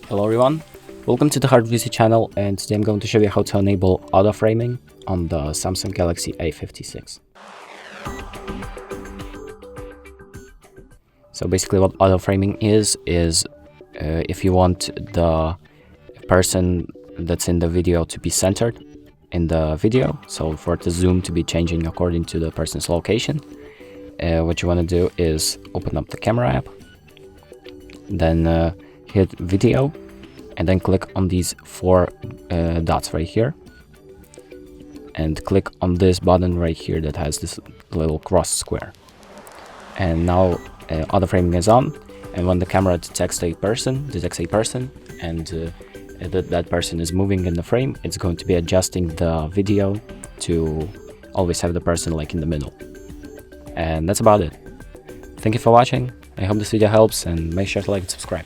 Hello everyone, welcome to the HardReset channel, and today I'm going to show you how to enable auto framing on the Samsung Galaxy A56. So basically what auto framing is if you want the person that's in the video to be centered in the video, so for the zoom to be changing according to the person's location, what you want to do is open up the camera app, then hit video, and then click on these four dots right here, and click on this button right here that has this little cross square. And now auto framing is on, and when the camera detects a person and that person is moving in the frame, it's going to be adjusting the video to always have the person like in the middle. And that's about it. Thank you for watching. I hope this video helps, and make sure to like and subscribe.